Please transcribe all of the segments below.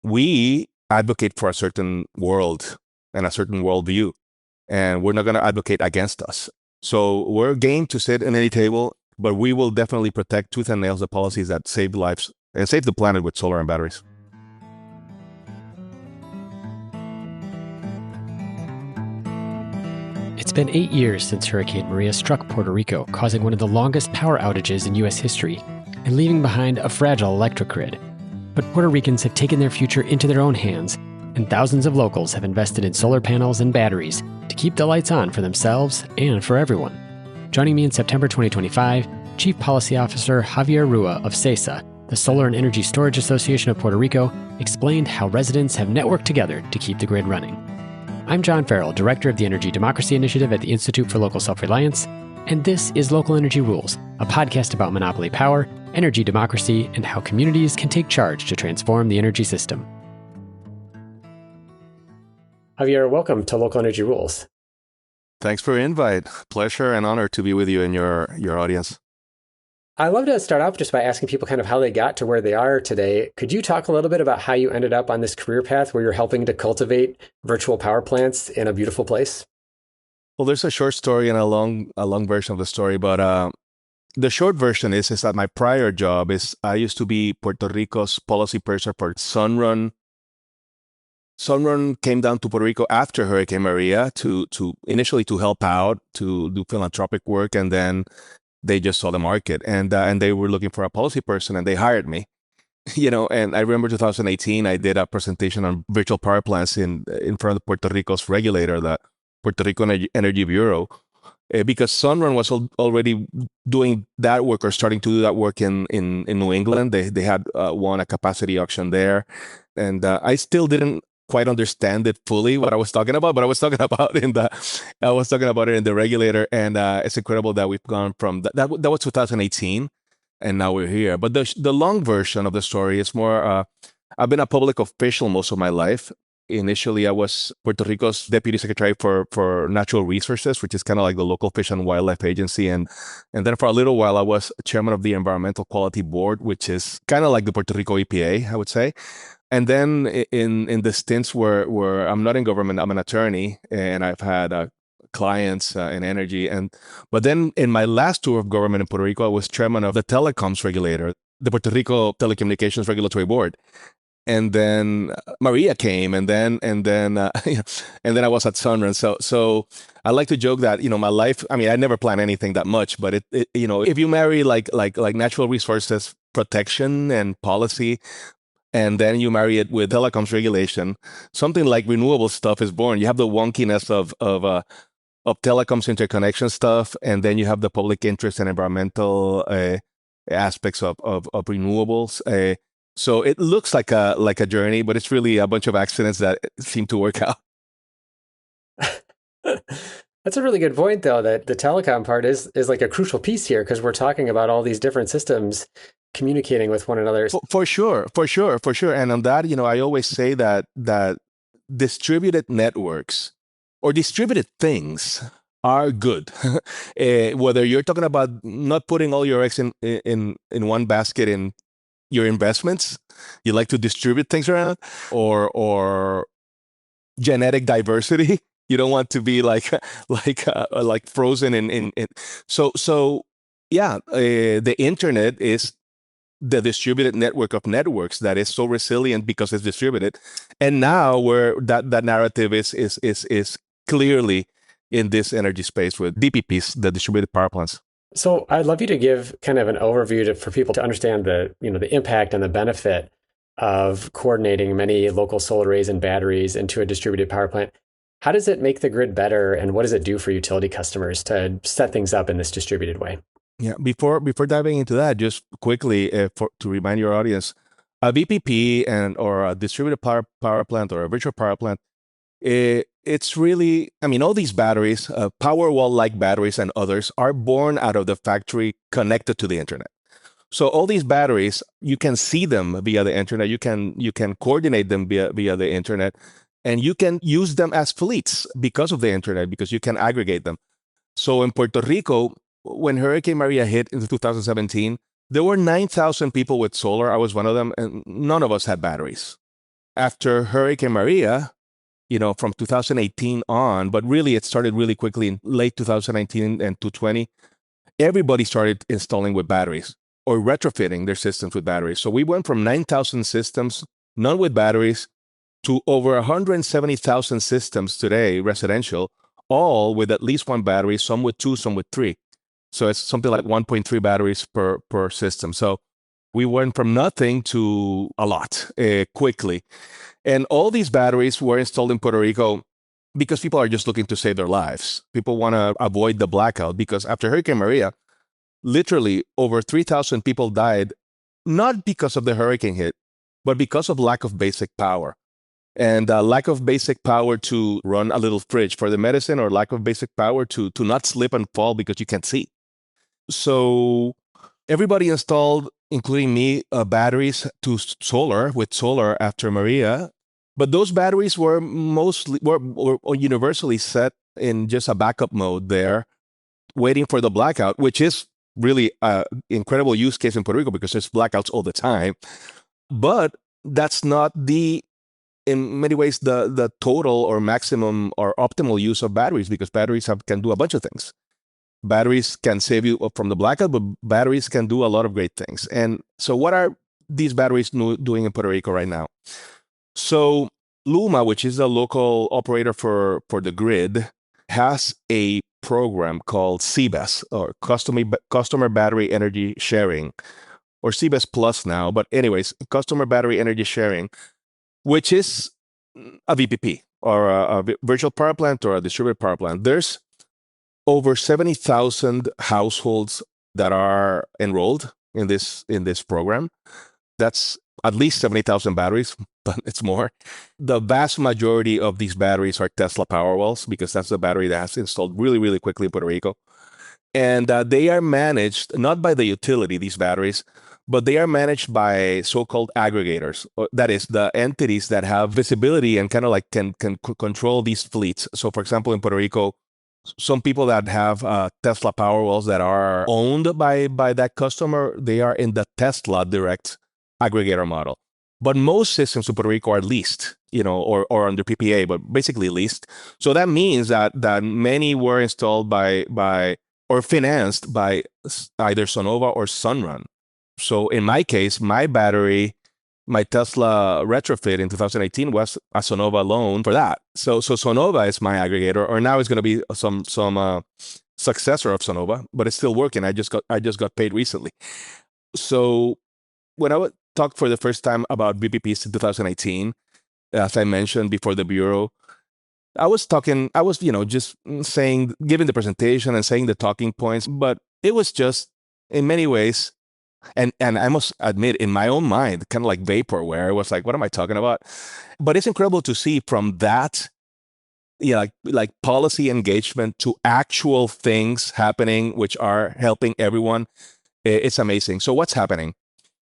we advocate for a certain world and a certain worldview, and we're not going to advocate against us. So we're game to sit in any table, but we will definitely protect tooth and nails the policies that save lives and save the planet with solar and batteries. It's been 8 years since Hurricane Maria struck Puerto Rico, causing one of the longest power outages in U.S. history and leaving behind a fragile electric grid. But Puerto Ricans have taken their future into their own hands, and thousands of locals have invested in solar panels and batteries to keep the lights on for themselves and for everyone. Joining me in September 2025, Chief Policy Officer Javier Rua of SESA, the Solar and Energy Storage Association of Puerto Rico, explained how residents have networked together to keep the grid running. I'm John Farrell, Director of the Energy Democracy Initiative at the Institute for Local Self-Reliance, and this is Local Energy Rules, a podcast about monopoly power, energy democracy, and how communities can take charge to transform the energy system. Javier, welcome to Local Energy Rules. Thanks for your invite. Pleasure and honor to be with you and your audience. I'd love to start off just by asking people kind of how they got to where they are today. Could you talk a little bit about how you ended up on this career path where you're helping to cultivate virtual power plants in a beautiful place? Well, there's a short story and a long version of the story, but the short version is that my prior job is I used to be Puerto Rico's policy person for Sunrun. Sunrun came down to Puerto Rico after Hurricane Maria to initially to help out, to do philanthropic work, and then they just saw the market, and they were looking for a policy person, and they hired me. And I remember 2018, I did a presentation on virtual power plants in front of Puerto Rico's regulator, the Puerto Rico Energy Bureau, because Sunrun was already doing that work or starting to do that work in New England. They had won a capacity auction there, and I still didn't quite understand it fully what I was talking about, but I was talking about it in the regulator, and it's incredible that we've gone from that was 2018, and now we're here. But the long version of the story is more. I've been a public official most of my life. Initially, I was Puerto Rico's Deputy Secretary for Natural Resources, which is kind of like the local Fish and Wildlife Agency, and then for a little while, I was chairman of the Environmental Quality Board, which is kind of like the Puerto Rico EPA, I would say. And then in the stints where I'm not in government, I'm an attorney, and I've had clients in energy. But then in my last tour of government in Puerto Rico, I was chairman of the telecoms regulator, the Puerto Rico Telecommunications Regulatory Board. And then Maria came, and then and then I was at Sunrun. So I like to joke that my life. I mean, I never plan anything that much, but if you marry like natural resources protection and policy, and then you marry it with telecoms regulation, something like renewable stuff is born. You have the wonkiness of telecoms interconnection stuff, and then you have the public interest and environmental aspects of renewables. So it looks like a journey, but it's really a bunch of accidents that seem to work out. That's a really good point, though, that the telecom part is like a crucial piece here, because we're talking about all these different systems communicating with one another. For sure. And on that, I always say that distributed networks or distributed things are good. Whether you're talking about not putting all your eggs in one basket in your investments, you like to distribute things around, or genetic diversity. You don't want to be like frozen in. So yeah, the internet is the distributed network of networks that is so resilient because it's distributed. And now where that narrative is clearly in this energy space with DPPs, the distributed power plants. So I'd love you to give kind of an overview for people to understand the impact and the benefit of coordinating many local solar arrays and batteries into a distributed power plant. How does it make the grid better, and what does it do for utility customers to set things up in this distributed way? Yeah, before diving into that, just quickly to remind your audience, a VPP or a distributed power plant or a virtual power plant, it's really, all these batteries, Powerwall-like batteries and others, are born out of the factory connected to the internet. So all these batteries, you can see them via the internet. You can coordinate them via the internet, and you can use them as fleets because of the internet, because you can aggregate them. So in Puerto Rico, when Hurricane Maria hit in 2017, there were 9,000 people with solar. I was one of them, and none of us had batteries. After Hurricane Maria, from 2018 on, but really it started really quickly in late 2019 and 2020, everybody started installing with batteries or retrofitting their systems with batteries. So we went from 9,000 systems, none with batteries, to over 170,000 systems today, residential, all with at least one battery, some with two, some with three. So it's something like 1.3 batteries per system. So we went from nothing to a lot quickly. And all these batteries were installed in Puerto Rico because people are just looking to save their lives. People want to avoid the blackout because after Hurricane Maria, literally over 3,000 people died, not because of the hurricane hit, but because of lack of basic power. And lack of basic power to run a little fridge for the medicine, or lack of basic power to not slip and fall because you can't see. So everybody installed, including me, batteries to solar with solar after Maria. But those batteries were were universally set in just a backup mode there, waiting for the blackout, which is really an incredible use case in Puerto Rico because there's blackouts all the time. But that's not in many ways, the total or maximum or optimal use of batteries, because batteries can do a bunch of things. Batteries can save you from the blackout, but batteries can do a lot of great things. And so, what are these batteries doing in Puerto Rico right now? So, Luma, which is a local operator for the grid, has a program called CBES, or Customer Battery Energy Sharing, or CBES Plus now. But anyways, Customer Battery Energy Sharing, which is a VPP, or a virtual power plant, or a distributed power plant. There's over 70,000 households that are enrolled in this program. That's at least 70,000 batteries, but it's more. The vast majority of these batteries are Tesla Powerwalls, because that's the battery that has installed really, really quickly in Puerto Rico. And they are managed not by the utility, these batteries, but they are managed by so-called aggregators. That is, the entities that have visibility and kind of like can control these fleets. So, for example, in Puerto Rico, some people that have Tesla Powerwalls that are owned by that customer, they are in the Tesla direct aggregator model. But most systems in Puerto Rico are leased, or under PPA, but basically leased. So that means that many were installed by or financed by either Sonova or Sunrun. So in my case, my Tesla retrofit in 2018 was a Sonova loan for that. So Sonova is my aggregator, or now it's going to be some successor of Sonova, but it's still working. I just got paid recently. So when I would talk for the first time about BPPs in 2018, as I mentioned before the bureau, I was, just saying, giving the presentation and saying the talking points, but it was just in many ways, and I must admit, in my own mind, kind of like vaporware. It was like, what am I talking about? But it's incredible to see from that, like policy engagement to actual things happening, which are helping everyone. It's amazing. So what's happening?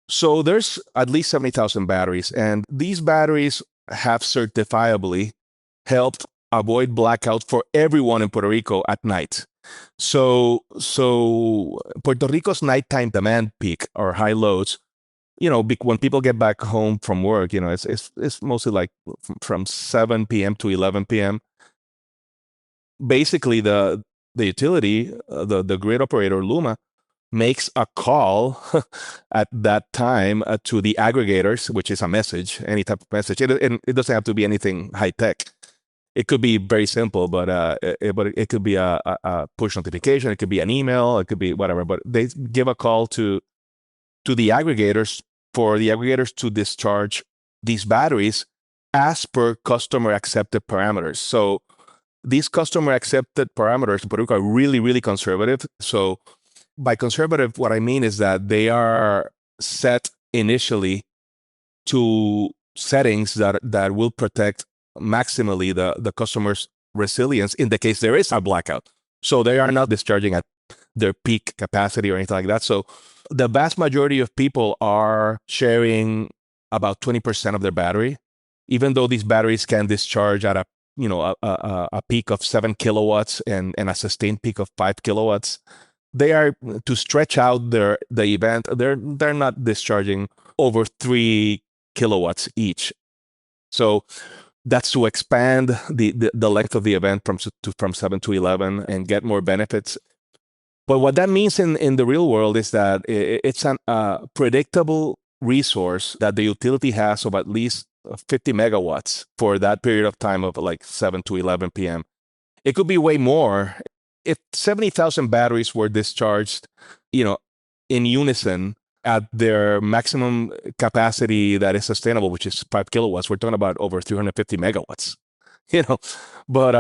So there's at least 70,000 batteries, and these batteries have certifiably helped avoid blackouts for everyone in Puerto Rico at night. So Puerto Rico's nighttime demand peak, or high loads, when people get back home from work, it's mostly like from 7 p.m. to 11 p.m. Basically, the utility, the grid operator, Luma, makes a call at that time to the aggregators, which is a message, any type of message. It doesn't have to be anything high tech. It could be very simple, but it could be a push notification. It could be an email. It could be whatever. But they give a call to the aggregators, for the aggregators to discharge these batteries as per customer accepted parameters. So these customer accepted parameters in Puerto Rico are really, really conservative. So by conservative, what I mean is that they are set initially to settings that will protect maximally the customer's resilience in the case there is a blackout. So they are not discharging at their peak capacity or anything like that. So the vast majority of people are sharing about 20% of their battery, even though these batteries can discharge at a peak of 7 kilowatts and a sustained peak of 5 kilowatts. They are, to stretch out the event. They're not discharging over 3 kilowatts each. So that's to expand the length of the event from 7 to 11 and get more benefits. But what that means in the real world is that it's a predictable resource that the utility has of at least 50 megawatts for that period of time of like 7 to 11 p.m. It could be way more. If 70,000 batteries were discharged, you know, in unison at their maximum capacity that is sustainable, which is 5 kilowatts, we're talking about over 350 megawatts. You know, but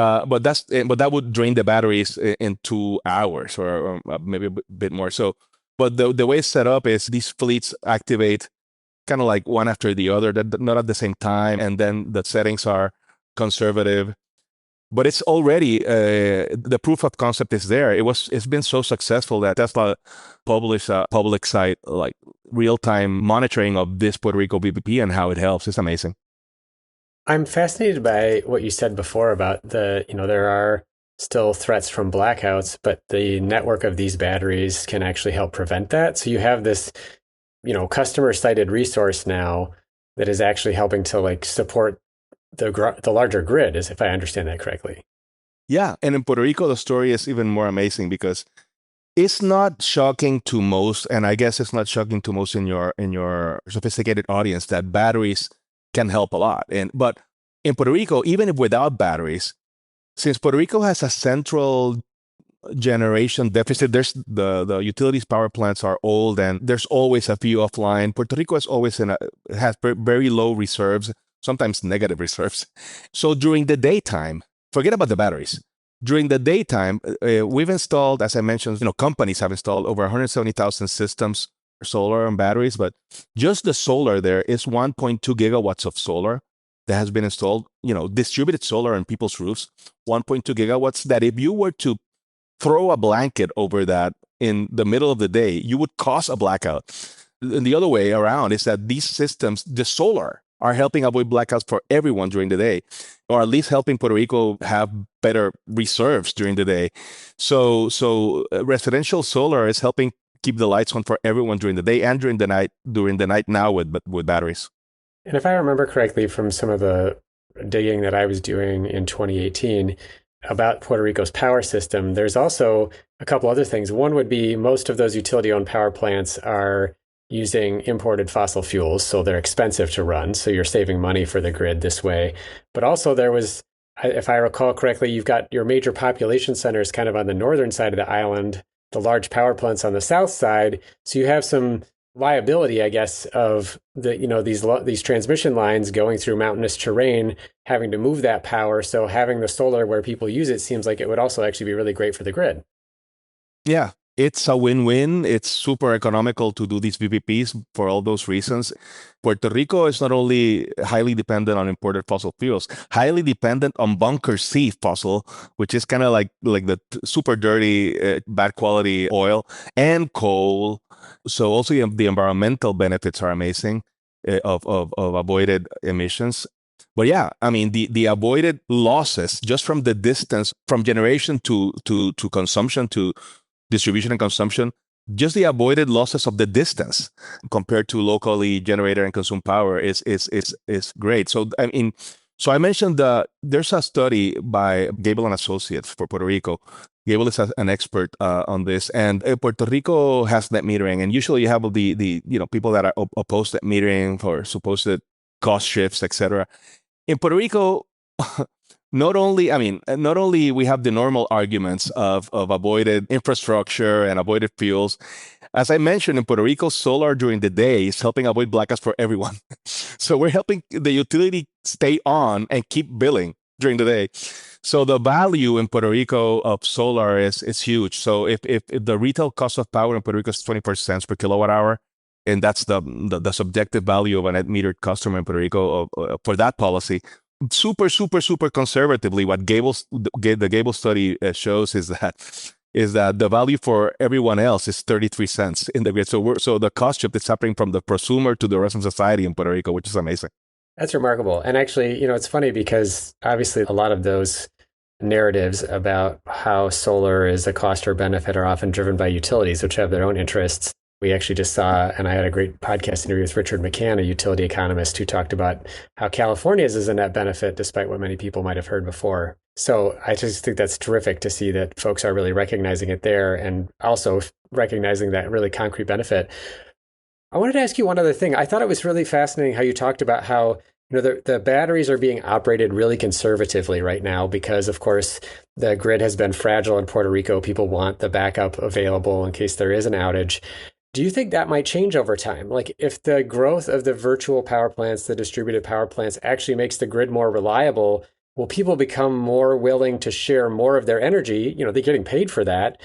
that would drain the batteries in 2 hours or maybe a bit more. So, but the way it's set up is these fleets activate kind of like one after the other, that not at the same time, and then the settings are conservative. But it's already the proof of concept is there. It's been so successful that Tesla published a public site like real time monitoring of this Puerto Rico BPP and how it helps. It's amazing. I'm fascinated by what you said before about there are still threats from blackouts, but the network of these batteries can actually help prevent that. So you have this, customer cited resource now that is actually helping to like support the larger grid, as if I understand that correctly. Yeah, and in Puerto Rico, the story is even more amazing because it's not shocking to most, and I guess it's not shocking to most in your sophisticated audience that batteries can help a lot. But in Puerto Rico, even if without batteries, since Puerto Rico has a central generation deficit, there's the utilities power plants are old and there's always a few offline. Puerto Rico is always has very low reserves, sometimes negative reserves. So during the daytime, forget about the batteries. During the daytime, we've installed, as I mentioned, companies have installed over 170,000 systems, solar and batteries, but just the solar there is 1.2 gigawatts of solar that has been installed, distributed solar on people's roofs, 1.2 gigawatts that if you were to throw a blanket over that in the middle of the day, you would cause a blackout. And the other way around is that these systems, the solar, are helping avoid blackouts for everyone during the day, or at least helping Puerto Rico have better reserves during the day. So residential solar is helping keep the lights on for everyone during the day and during the night now with batteries. And if I remember correctly from some of the digging that I was doing in 2018 about Puerto Rico's power system, there's also a couple other things. One would be most of those utility-owned power plants are using imported fossil fuels, so they're expensive to run. So you're saving money for the grid this way. But also there was, if I recall correctly, you've got your major population centers kind of on the northern side of the island, the large power plants on the south side. So you have some liability, I guess, of these transmission lines going through mountainous terrain, having to move that power. So having the solar where people use it seems like it would also actually be really great for the grid. Yeah, it's a win-win. It's super economical to do these VPPs for all those reasons. Puerto Rico is not only highly dependent on imported fossil fuels, highly dependent on bunker C fossil, which is kind of like the super dirty, bad quality oil and coal. So also the environmental benefits are amazing of avoided emissions. But yeah, I mean the avoided losses just from the distance from generation to consumption to distribution and consumption, just the avoided losses of the distance compared to locally generated and consumed power is great. So I mean, so I mentioned there's a study by Gable and Associates for Puerto Rico. Gable is an expert on this, and Puerto Rico has net metering, and usually you have the people that are opposed to net metering for supposed cost shifts, etc. In Puerto Rico, not only we have the normal arguments of avoided infrastructure and avoided fuels. As I mentioned, in Puerto Rico, solar during the day is helping avoid blackouts for everyone. So we're helping the utility stay on and keep billing during the day. So the value in Puerto Rico of solar is huge. So if the retail cost of power in Puerto Rico is 24 cents per kilowatt hour, and that's the subjective value of a net metered customer in Puerto Rico for that policy, super conservatively, what the Gable study shows is that the value for everyone else is 33 cents in the grid. So the cost shift is happening from the prosumer to the rest of society in Puerto Rico, which is amazing. That's remarkable. And actually, it's funny because obviously a lot of those narratives about how solar is a cost or benefit are often driven by utilities, which have their own interests. We actually just saw, and I had a great podcast interview with Richard McCann, a utility economist, who talked about how California's is a net benefit, despite what many people might have heard before. So I just think that's terrific to see that folks are really recognizing it there and also recognizing that really concrete benefit. I wanted to ask you one other thing. I thought it was really fascinating how you talked about how the batteries are being operated really conservatively right now because, of course, the grid has been fragile in Puerto Rico. People want the backup available in case there is an outage. Do you think that might change over time? Like if the growth of the virtual power plants, the distributed power plants actually makes the grid more reliable, will people become more willing to share more of their energy? They're getting paid for that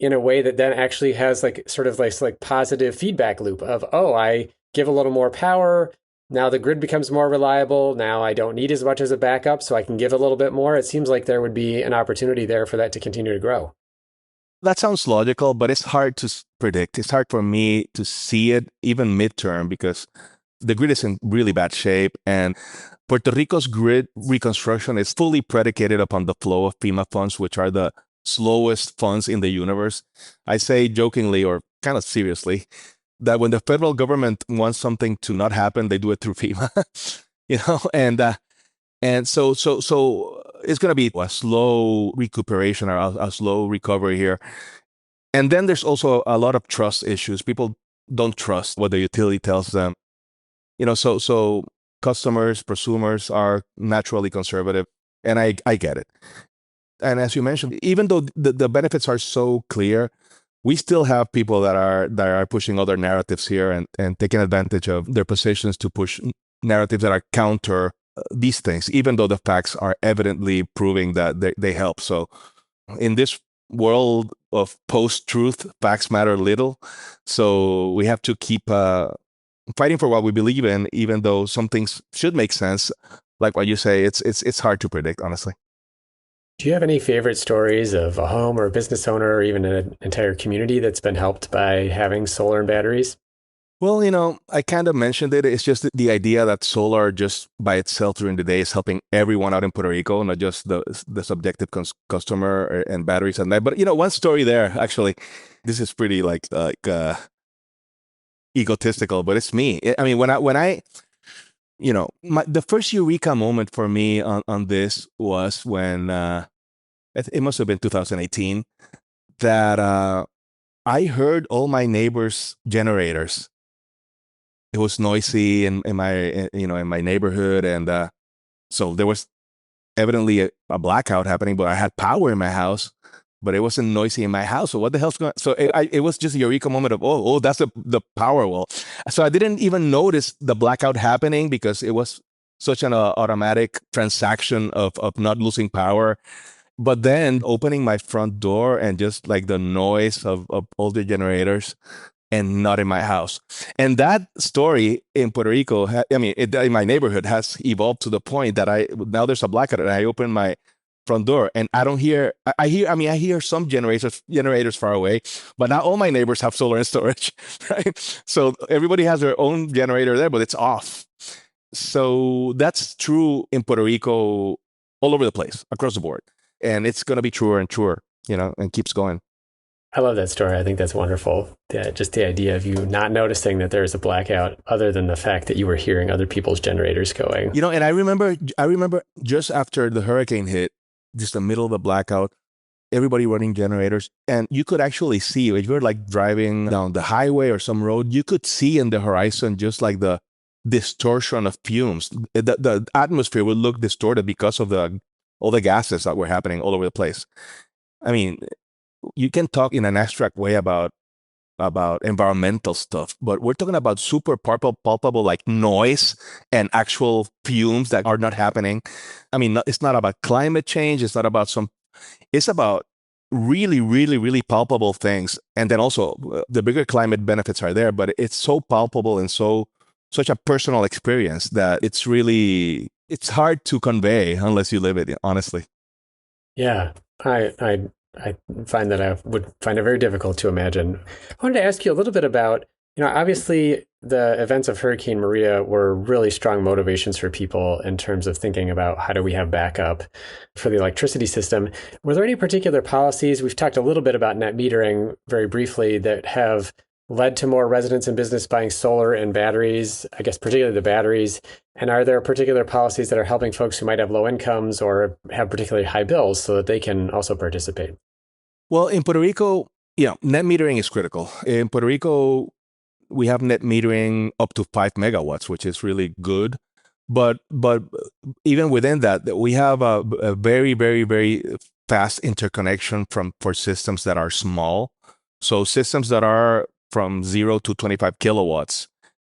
in a way that then actually has like sort of like positive feedback loop of, oh, I give a little more power. Now the grid becomes more reliable. Now I don't need as much as a backup, so I can give a little bit more. It seems like there would be an opportunity there for that to continue to grow. That sounds logical, but it's hard to predict. It's hard for me to see it even midterm because the grid is in really bad shape. And Puerto Rico's grid reconstruction is fully predicated upon the flow of FEMA funds, which are the slowest funds in the universe. I say jokingly or kind of seriously that when the federal government wants something to not happen, they do it through FEMA, and so it's going to be a slow recuperation or a slow recovery here. And then there's also a lot of trust issues. People don't trust what the utility tells them. So customers, prosumers are naturally conservative, and I get it. And as you mentioned, even though the benefits are so clear, we still have people that are pushing other narratives here and taking advantage of their positions to push narratives that are counter these things, even though the facts are evidently proving that they help. So in this world of post-truth, facts matter little. So we have to keep fighting for what we believe in, even though some things should make sense. Like what you say, it's hard to predict, honestly. Do you have any favorite stories of a home or a business owner or even an entire community that's been helped by having solar and batteries? Well, I kind of mentioned it. It's just the idea that solar just by itself during the day is helping everyone out in Puerto Rico, not just the subjective customer and batteries and that. But one story there actually, this is pretty like egotistical, but it's me. I mean, when I the first eureka moment for me on this was when it must have been 2018 that I heard all my neighbors' generators. It was noisy in my neighborhood, and so there was evidently a blackout happening. But I had power in my house, but it wasn't noisy in my house. So what the hell's going? So it was just a eureka moment of oh that's the power wall. So I didn't even notice the blackout happening because it was such an automatic transaction of not losing power. But then opening my front door and just like the noise of all the generators and not in my house. And that story in Puerto Rico, in my neighborhood has evolved to the point that now there's a blackout and I open my front door and I don't hear, I hear some generators far away, but not all my neighbors have solar and storage, right? So everybody has their own generator there, but it's off. So that's true in Puerto Rico all over the place, across the board. And it's going to be truer and truer, and keeps going. I love that story. I think that's wonderful. Just the idea of you not noticing that there's a blackout, other than the fact that you were hearing other people's generators going. And I remember just after the hurricane hit, just the middle of the blackout, everybody running generators, and you could actually see if you're like driving down the highway or some road, you could see in the horizon just like the distortion of fumes. The atmosphere would look distorted because of all the gases that were happening all over the place. I mean, you can talk in an abstract way about environmental stuff, but we're talking about super palpable like noise and actual fumes that are not happening. I mean, it's not about climate change. It's about really, really, really palpable things. And then also the bigger climate benefits are there, but it's so palpable and such a personal experience that it's hard to convey unless you live it, honestly. Yeah, I find that I would find it very difficult to imagine. I wanted to ask you a little bit about, obviously the events of Hurricane Maria were really strong motivations for people in terms of thinking about how do we have backup for the electricity system. Were there any particular policies? We've talked a little bit about net metering very briefly that have led to more residents and business buying solar and batteries, I guess particularly the batteries? And are there particular policies that are helping folks who might have low incomes or have particularly high bills so that they can also participate? Well, in Puerto Rico, net metering is critical. In Puerto Rico, we have net metering up to 5 megawatts, which is really good. But even within that, we have a very, very, very fast interconnection for systems that are small. So systems that are from 0 to 25 kilowatts.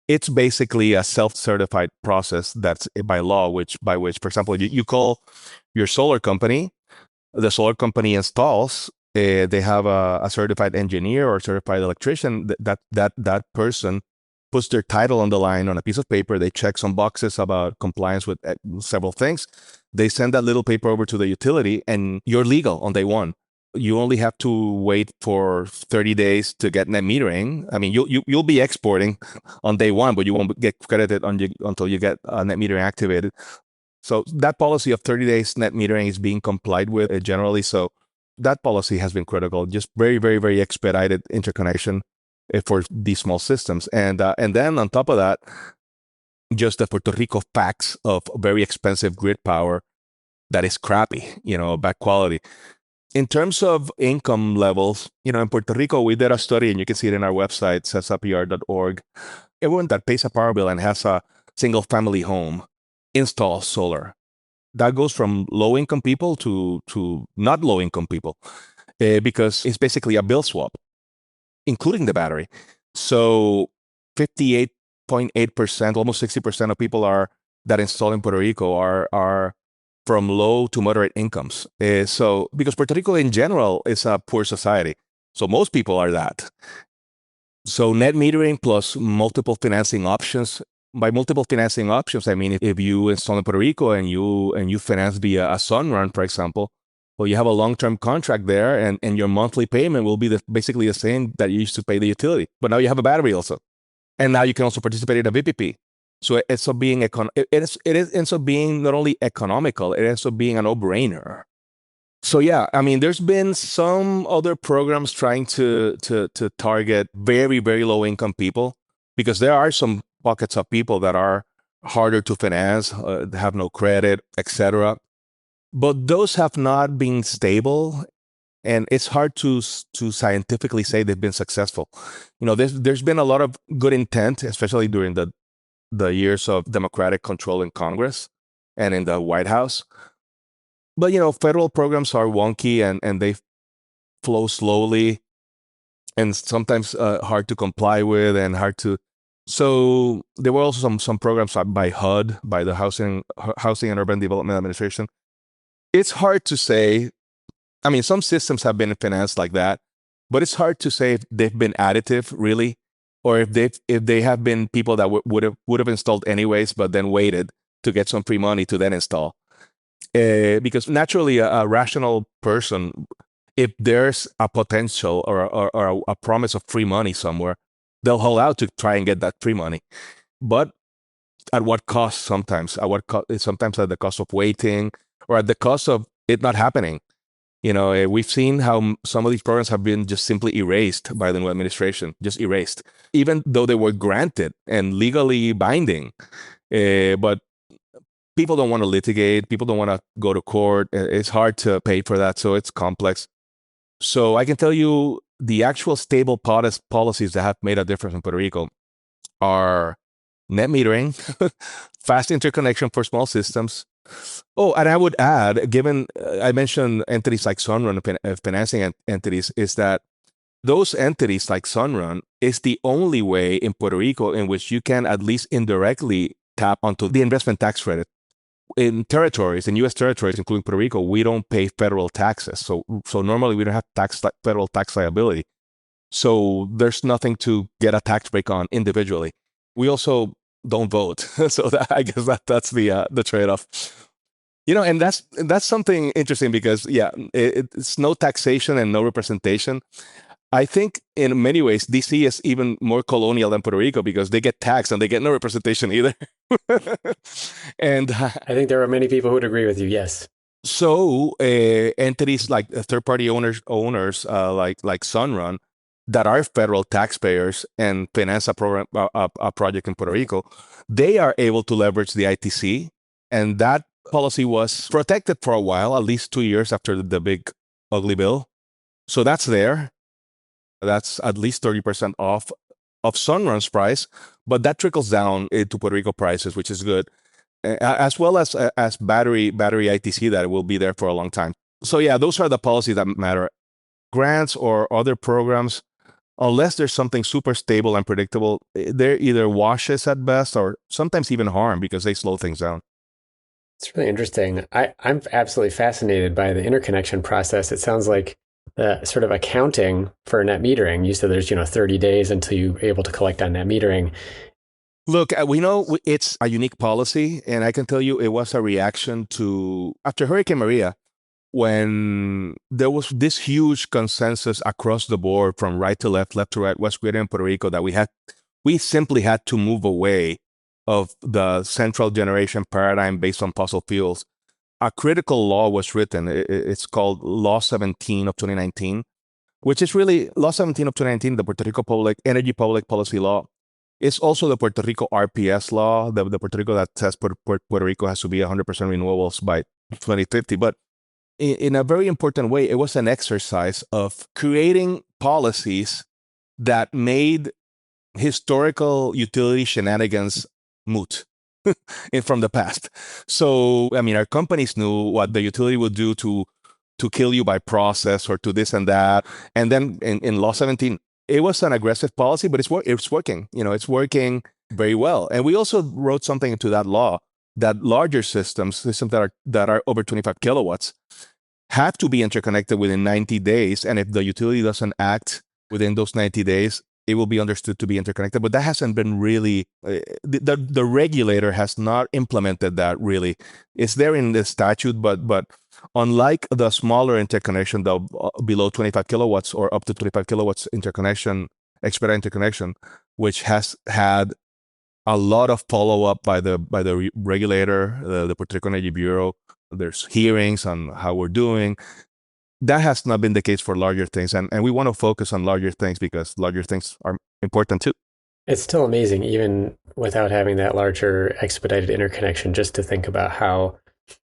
It's basically a self-certified process that's by law, by which, for example, you call your solar company, the solar company installs. They have a certified engineer or certified electrician. That person puts their title on the line on a piece of paper. They check some boxes about compliance with several things. They send that little paper over to the utility, and you're legal on day one. You only have to wait for 30 days to get net metering. I mean, you'll be exporting on day one, but you won't get credited until you get net metering activated. So that policy of 30 days net metering is being complied with generally. So that policy has been critical. Just very, very, very expedited interconnection for these small systems, and then on top of that, just the Puerto Rico facts of very expensive grid power that is crappy, bad quality. In terms of income levels, in Puerto Rico, we did a study, and you can see it in our website, cesapr.org. Everyone that pays a power bill and has a single family home installs solar. That goes from low income people to not low income people, because it's basically a bill swap, including the battery. So 58.8%, almost 60% of people that install in Puerto Rico are from low to moderate incomes. So because Puerto Rico in general is a poor society, so most people are that. So net metering plus multiple financing options. By multiple financing options, I mean if you install in Puerto Rico and you finance via a Sunrun, for example, well, you have a long-term contract there, and your monthly payment will be basically the same that you used to pay the utility. But now you have a battery also, and now you can also participate in a VPP. So it ends up being it ends up being not only economical, it ends up being a no-brainer. So yeah, I mean, there's been some other programs trying to target very, very low income people, because there are some pockets of people that are harder to finance, have no credit, etc. But those have not been stable, and it's hard to scientifically say they've been successful. There's been a lot of good intent, especially during the years of Democratic control in Congress and in the White House. But federal programs are wonky, and they flow slowly, and sometimes hard to comply with and hard to. So there were also some programs by HUD, by the Housing and Urban Development Administration. It's hard to say. I mean, some systems have been financed like that, but it's hard to say if they've been additive really, or if they have been people that would have installed anyways, but then waited to get some free money to then install. Because naturally, a rational person, if there's a potential or a promise of free money somewhere, they'll hold out to try and get that free money. But at what cost? Sometimes sometimes at the cost of waiting, or at the cost of it not happening. We've seen how some of these programs have been just simply erased by the new administration, just erased, even though they were granted and legally binding. But people don't want to litigate. People don't want to go to court. It's hard to pay for that. So it's complex. So I can tell you the actual stable policies that have made a difference in Puerto Rico are net metering, fast interconnection for small systems. Oh, and I would add, given I mentioned entities like Sunrun, financing entities, is that those entities like Sunrun is the only way in Puerto Rico in which you can at least indirectly tap onto the investment tax credit. In U.S. territories, including Puerto Rico, we don't pay federal taxes. So normally we don't have federal tax liability. So there's nothing to get a tax break on individually. We also don't vote, so I guess that's the trade-off. And that's something interesting, because yeah, it's no taxation and no representation. I think in many ways DC is even more colonial than Puerto Rico, because they get taxed and they get no representation either. And I think there are many people who would agree with you. Yes. so entities like third-party owners like Sunrun, that are federal taxpayers and finance a program, a project in Puerto Rico, they are able to leverage the ITC. And that policy was protected for a while, at least 2 years after the big ugly bill. So that's there. That's at least 30% off of Sunrun's price, but that trickles down to Puerto Rico prices, which is good, as well as battery ITC that will be there for a long time. So yeah, those are the policies that matter. Grants or other programs, unless there's something super stable and predictable, they're either washes at best or sometimes even harm because they slow things down. It's really interesting. I'm absolutely fascinated by the interconnection process. It sounds like the sort of accounting for net metering. You said there's 30 days until you're able to collect on net metering. Look, we know it's a unique policy, and I can tell you it was a reaction to after Hurricane Maria, when there was this huge consensus across the board from right to left to right, West Grid and Puerto Rico, that we simply had to move away of the central generation paradigm based on fossil fuels. A critical law was written. It's called Law 17 of 2019, which is really Law 17 of 2019, the Puerto Rico Energy Public Policy Law. It's also the Puerto Rico RPS law, the Puerto Rico that says Puerto Rico has to be 100% renewables by 2050. But in a very important way, it was an exercise of creating policies that made historical utility shenanigans moot from the past. So, I mean, our companies knew what the utility would do to kill you by process or to this and that. And then in Law 17, it was an aggressive policy, but it's working. It's working very well. And we also wrote something into that law that larger systems that are over 25 kilowatts, have to be interconnected within 90 days. And if the utility doesn't act within those 90 days, it will be understood to be interconnected. But that hasn't been really, the regulator has not implemented that really. It's there in the statute, but unlike the smaller interconnection, the below 25 kilowatts or up to 25 kilowatts expedite interconnection, which has had a lot of follow-up by the regulator, the Puerto Rico Energy Bureau. There's hearings on how we're doing. That has not been the case for larger things. And we want to focus on larger things because larger things are important too. It's still amazing, even without having that larger expedited interconnection, just to think about how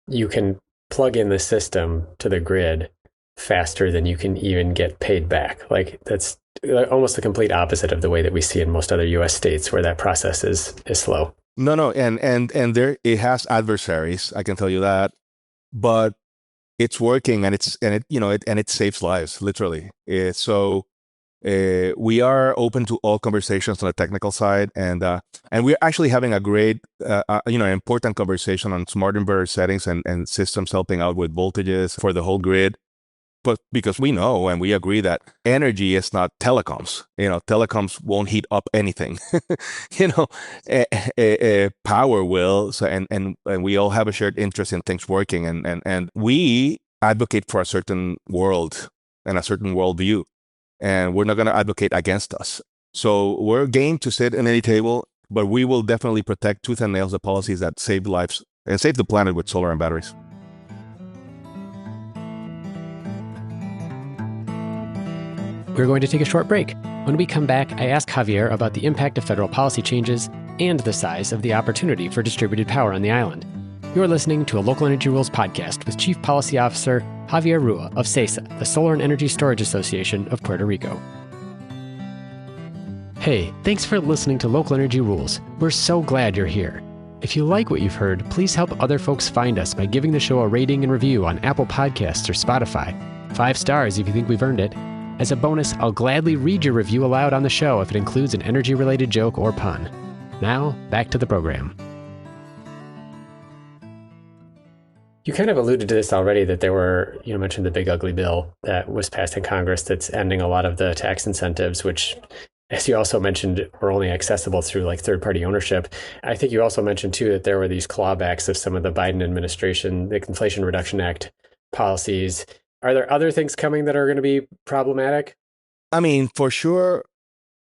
you can plug in the system to the grid faster than you can even get paid back. Like that's almost the complete opposite of the way that we see in most other US states where that process is slow. No, and there it has adversaries, I can tell you that, but it's working and it saves lives, literally. So we are open to all conversations on the technical side, and we're actually having a great important conversation on smart inverter settings and systems helping out with voltages for the whole grid. But because we know and we agree that energy is not telecoms. Telecoms won't heat up anything. Power will. So and we all have a shared interest in things working, and we advocate for a certain world and a certain worldview, and we're not going to advocate against us. So we're game to sit at any table, but we will definitely protect tooth and nails the policies that save lives and save the planet with solar and batteries. We're going to take a short break. When we come back, I ask Javier about the impact of federal policy changes and the size of the opportunity for distributed power on the island. You're listening to a Local Energy Rules podcast with Chief Policy Officer Javier Rua of SESA, the Solar and Energy Storage Association of Puerto Rico. Hey, thanks for listening to Local Energy Rules. We're so glad you're here. If you like what you've heard, please help other folks find us by giving the show a rating and review on Apple Podcasts or Spotify. 5 stars if you think we've earned it. As a bonus, I'll gladly read your review aloud on the show if it includes an energy-related joke or pun. Now, back to the program. You kind of alluded to this already, that there were, you mentioned the big ugly bill that was passed in Congress that's ending a lot of the tax incentives, which, as you also mentioned, were only accessible through like third-party ownership. I think you also mentioned too that there were these clawbacks of some of the Biden administration, the Inflation Reduction Act policies. Are there other things coming that are going to be problematic? I mean, for sure,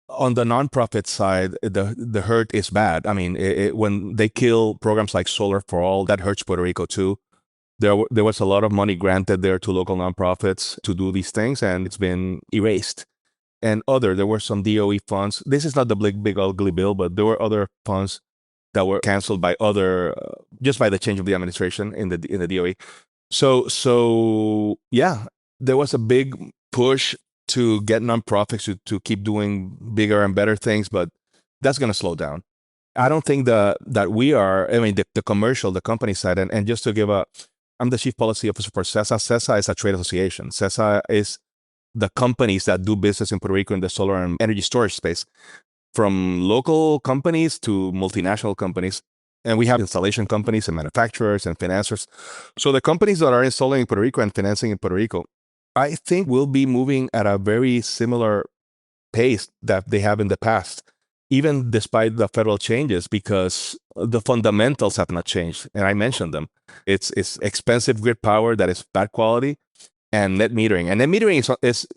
on the nonprofit side, the hurt is bad. I mean, when they kill programs like Solar for All, that hurts Puerto Rico too. There was a lot of money granted there to local nonprofits to do these things, and it's been erased. and there were some DOE funds. This is not the big ugly bill, but there were other funds that were canceled by other just by the change of the administration in the DOE. So yeah, there was a big push to get nonprofits to keep doing bigger and better things, but that's going to slow down. I don't think that we are. I mean, the commercial, the company side, and just to give a, I'm the chief policy officer for CESA. CESA is a trade association. CESA is the companies that do business in Puerto Rico in the solar and energy storage space, from local companies to multinational companies. And we have installation companies and manufacturers and financiers. So the companies that are installing in Puerto Rico and financing in Puerto Rico, I think will be moving at a very similar pace that they have in the past, even despite the federal changes, because the fundamentals have not changed. And I mentioned them. It's expensive grid power that is bad quality, and net metering. And net metering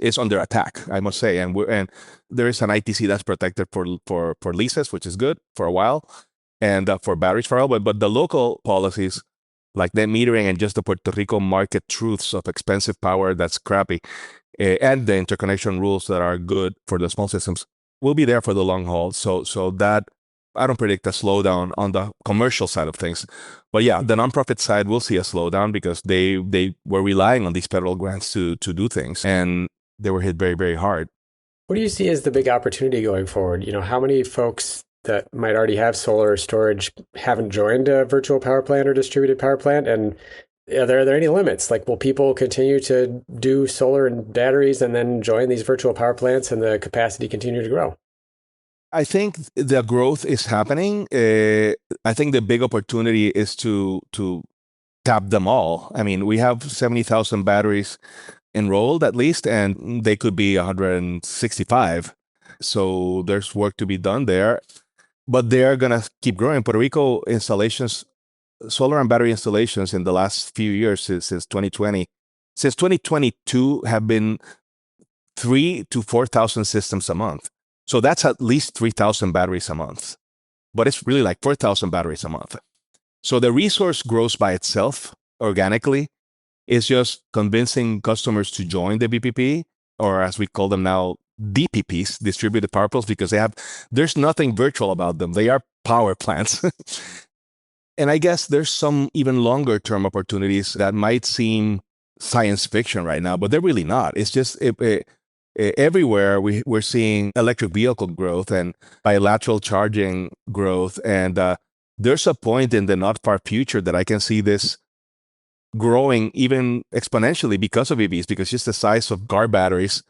is under attack, I must say. And there is an ITC that's protected for leases, which is good for a while, and for batteries for a while. But the local policies like net metering and just the Puerto Rico market truths of expensive power that's crappy, and the interconnection rules that are good for the small systems will be there for the long haul. So that I don't predict a slowdown on the commercial side of things. But yeah, the nonprofit side will see a slowdown because they were relying on these federal grants to do things, and they were hit very, very hard. What do you see as the big opportunity going forward? How many folks that might already have solar storage haven't joined a virtual power plant or distributed power plant? And are there any limits? Like, will people continue to do solar and batteries and then join these virtual power plants and the capacity continue to grow? I think the growth is happening. I think the big opportunity is to tap them all. I mean, we have 70,000 batteries enrolled at least, and they could be 165. So there's work to be done there, but they're going to keep growing. Puerto Rico installations, solar and battery installations in the last few years since 2020, since 2022 have been 3 to 4,000 systems a month. So that's at least 3,000 batteries a month, but it's really like 4,000 batteries a month. So the resource grows by itself organically. It's just convincing customers to join the BPP, or as we call them now, DPPs, distributed power plants, because there's nothing virtual about them. They are power plants. And I guess there's some even longer term opportunities that might seem science fiction right now, but they're really not. It's just everywhere we're seeing electric vehicle growth and bilateral charging growth. And there's a point in the not far future that I can see this growing even exponentially because of EVs, because just the size of car batteries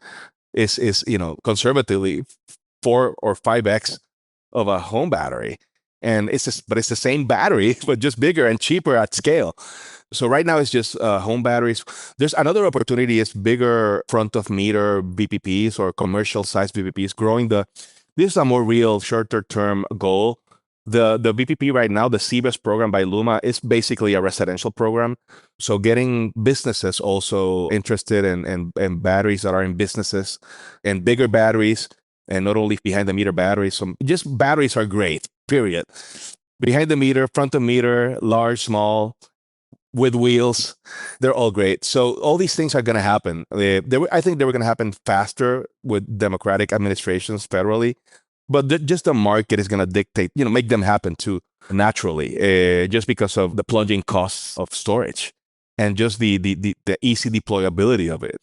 is conservatively 4 or 5x of a home battery. And but it's the same battery, but just bigger and cheaper at scale. So right now it's just home batteries. There's another opportunity is bigger front of meter BPPs or commercial size BPPs growing this is a more real shorter term goal. The BPP right now, the CBES program by Luma, is basically a residential program. So getting businesses also interested in batteries that are in businesses and bigger batteries, and not only behind the meter batteries. So just batteries are great, period. Behind the meter, front of meter, large, small, with wheels, they're all great. So all these things are going to happen. I think they were going to happen faster with Democratic administrations federally, but just the market is going to dictate, make them happen too naturally, just because of the plunging costs of storage and just the easy deployability of it.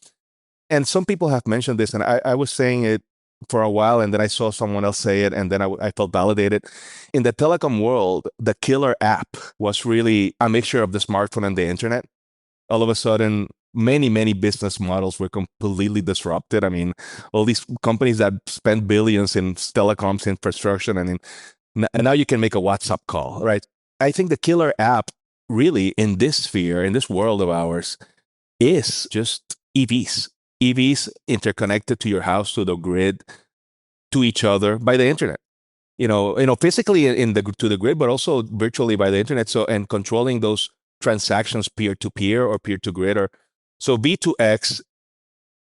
And some people have mentioned this, and I was saying it for a while, and then I saw someone else say it, and then I felt validated. In the telecom world, the killer app was really a mixture of the smartphone and the internet. All of a sudden, many business models were completely disrupted. I mean, all these companies that spend billions in telecoms infrastructure, and now you can make a WhatsApp call, right? I think the killer app really in this sphere, in this world of ours, is just EVs. EVs interconnected to your house, to the grid, to each other by the internet. Physically to the grid, but also virtually by the internet. So, and controlling those transactions peer to peer or peer to grid, or so V2X.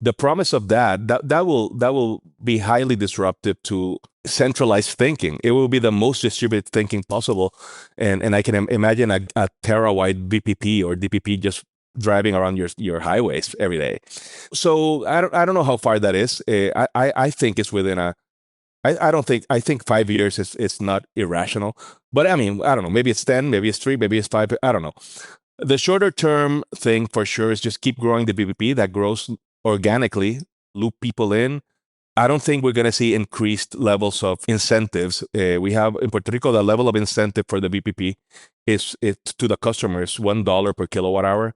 The promise of that will be highly disruptive to centralized thinking. It will be the most distributed thinking possible, and I can imagine a terabyte BPP or DPP just driving around your highways every day. So I don't know how far that is. I think it's within a I don't think I think 5 years is it's not irrational. But I mean, I don't know. Maybe it's 10, maybe it's 3, maybe it's 5. I don't know. The shorter term thing for sure is just keep growing the BBP that grows organically, loop people in. I don't think we're going to see increased levels of incentives. We have in Puerto Rico, the level of incentive for the BPP is to the customers $1 per kilowatt hour.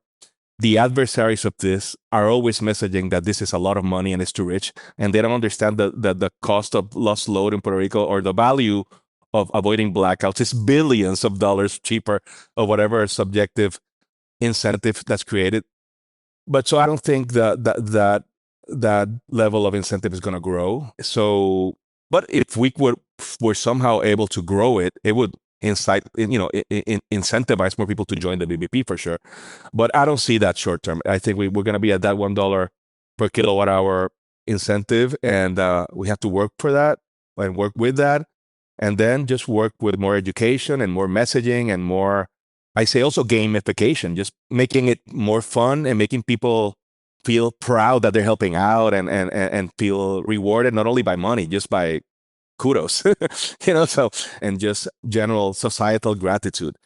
The adversaries of this are always messaging that this is a lot of money and it's too rich, and they don't understand the cost of lost load in Puerto Rico or the value of avoiding blackouts is billions of dollars cheaper or whatever subjective incentive that's created. But so I don't think that level of incentive is going to grow. So, but if we were somehow able to grow it, it would incentivize more people to join the BBP for sure. But I don't see that short term. I think we're going to be at that $1 per kilowatt hour incentive, and we have to work for that and work with that, and then just work with more education and more messaging and more. I say also gamification, just making it more fun and making people feel proud that they're helping out and feel rewarded not only by money, just by kudos, so, and just general societal gratitude.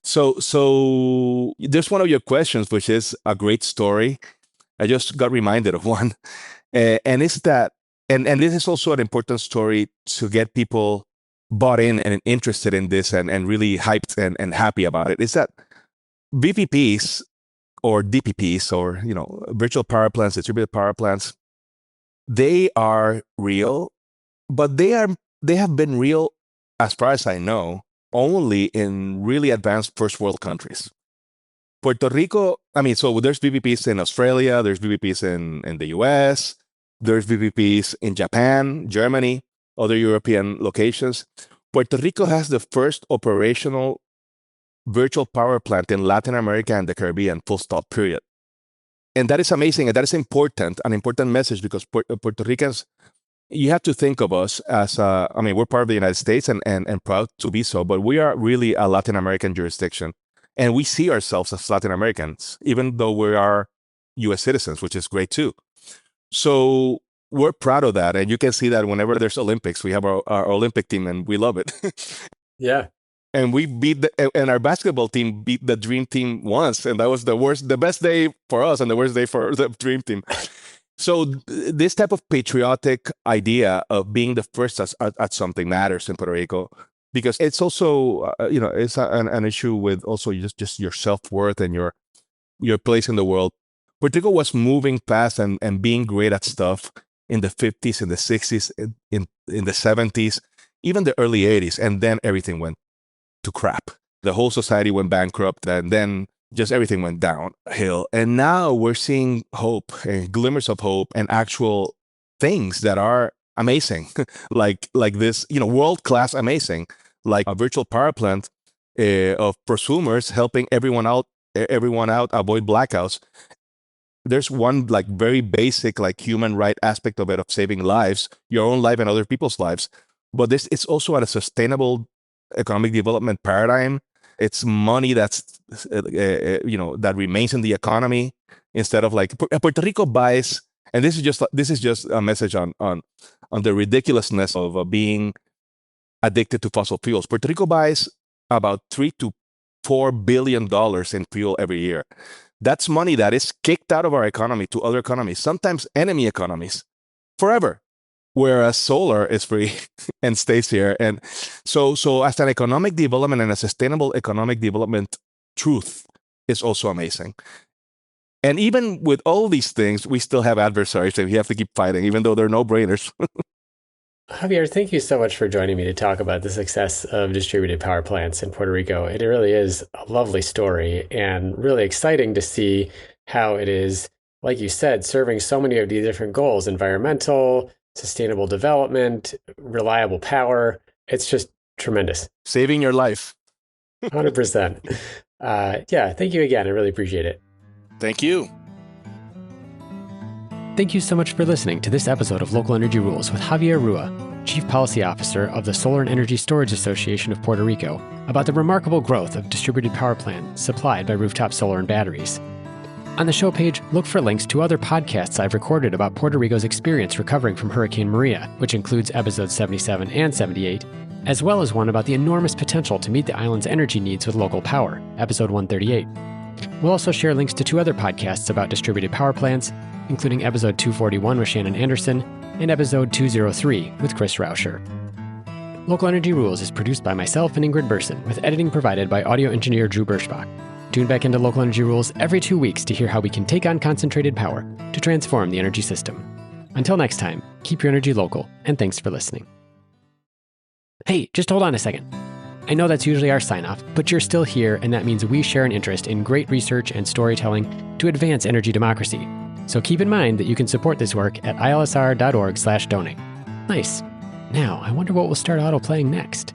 So there's one of your questions, which is a great story. I just got reminded of one. And it's that, and this is also an important story to get people bought in and interested in this and really hyped and happy about it. Is that VPPs or DPPs or, virtual power plants, distributed power plants, they are real, but they have been real, as far as I know, only in really advanced first world countries. Puerto Rico, so there's VPPs in Australia, there's VPPs in the US, there's VPPs in Japan, Germany, other European locations. Puerto Rico has the first operational virtual power plant in Latin America and the Caribbean, full stop, period. And that is amazing, and that is important, an important message, because Puerto Ricans, you have to think of us as, we're part of the United States and proud to be so, but we are really a Latin American jurisdiction. And we see ourselves as Latin Americans, even though we are US citizens, which is great too. So we're proud of that. And you can see that whenever there's Olympics, we have our Olympic team and we love it. Yeah. And we and our basketball team beat the dream team once. And that was the best day for us and the worst day for the dream team. So this type of patriotic idea of being the first at something matters in Puerto Rico, because it's also, it's an issue with also just your self-worth and your place in the world. Puerto Rico was moving fast and being great at stuff in the 50s, in the 60s, in the 70s, even the early 80s, and then everything went to crap. The whole society went bankrupt, and then just everything went downhill. And now we're seeing hope and glimmers of hope and actual things that are amazing, like this, world-class amazing, like a virtual power plant of prosumers helping everyone out, avoid blackouts. There's one very basic human right aspect of it, of saving lives, your own life and other people's lives. But it's also a sustainable economic development paradigm. It's money that's that remains in the economy, instead of Puerto Rico buys. And this is just a message on the ridiculousness of being addicted to fossil fuels. Puerto Rico buys about $3 to $4 billion in fuel every year. That's money that is kicked out of our economy to other economies, sometimes enemy economies, forever. Whereas solar is free and stays here. And so as an economic development and a sustainable economic development truth is also amazing. And even with all these things, we still have adversaries that we have to keep fighting, even though they're no-brainers. Javier, thank you so much for joining me to talk about the success of distributed power plants in Puerto Rico. It really is a lovely story and really exciting to see how it is, like you said, serving so many of these different goals: environmental, sustainable development, reliable power. It's just tremendous. Saving your life. 100%. Yeah, thank you again. I really appreciate it. Thank you. Thank you so much for listening to this episode of Local Energy Rules with Javier Rua, Chief Policy Officer of the Solar and Energy Storage Association of Puerto Rico, about the remarkable growth of distributed power plants supplied by rooftop solar and batteries. On the show page, look for links to other podcasts I've recorded about Puerto Rico's experience recovering from Hurricane Maria, which includes episodes 77 and 78, as well as one about the enormous potential to meet the island's energy needs with local power, episode 138. We'll also share links to 2 other podcasts about distributed power plants, including episode 241 with Shannon Anderson and episode 203 with Chris Rauscher. Local Energy Rules is produced by myself and Ingrid Burson, with editing provided by audio engineer Drew Birschbach. Tune back into Local Energy Rules every 2 weeks to hear how we can take on concentrated power to transform the energy system. Until next time, keep your energy local, and thanks for listening. Hey, just hold on a second. I know that's usually our sign-off, but you're still here, and that means we share an interest in great research and storytelling to advance energy democracy. So keep in mind that you can support this work at ilsr.org/donate. Nice. Now, I wonder what will start auto-playing next.